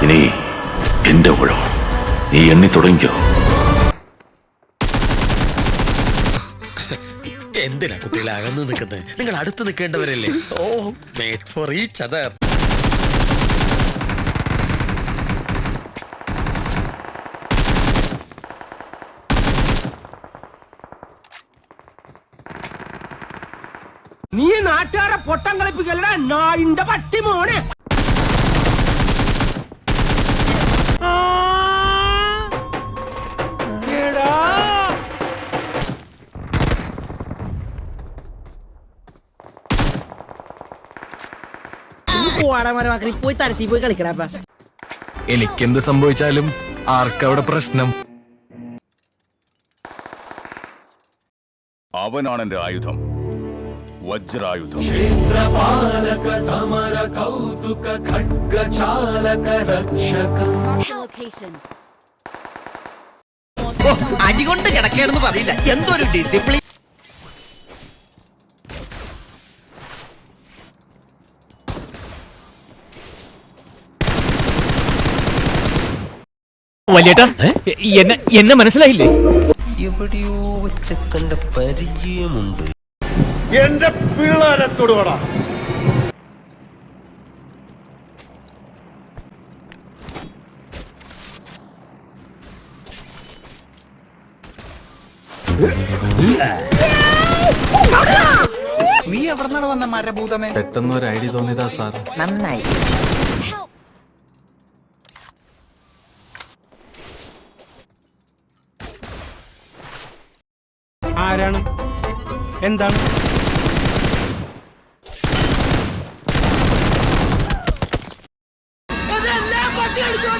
ഇനി എന്റെ ഊഴം. നീ എണ്ണി തുടങ്ങിക്കോ. എന്തിനാ കുട്ടികളെ അകന്നു നിൽക്കുന്നത്? നിങ്ങൾ അടുത്ത് നിൽക്കേണ്ടവരല്ലേ? ഓ, മേഡ് ഫോർ ഈച്ച് അതർ. നീ നാട്ടുകാരെ പൊട്ടം കളിപ്പിക്കലടാ നായിന്റെ പട്ടി മോനെ. പോയി തരത്തി പോയി കളിക്കടാ. എനിക്കെന്ത് സംഭവിച്ചാലും ആർക്കവിടെ പ്രശ്നം? അവനാണ് എന്റെ ആയുധം, വജ്രായുധം. ക്ഷേത്രപാലക സമര കൗതുക ഖഡ്ഗചാലക രക്ഷക. അടികൊണ്ട് കിടക്കേണെന്ന് പറയില്ല, എന്തൊരു ഡിസിപ്ലിൻ. വലിയേട്ടാ, എന്നെ മനസ്സിലായില്ലേ? എവിടെയോ വെച്ച് കണ്ട പരിചയമുണ്ട്. എന്റെ പിള്ളേരെ തൊടുവടാ. നീ എവിടെ നിന്നാണ് വന്ന മരഭൂതമേ? പെട്ടെന്ന് ഒരു ഐഡിയ തോന്നിയതാ സാർ. നന്നായി. ആരാണ്? എന്താണ്? ഇതെല്ലാം പട്ടി അടിച്ചോണ്ട്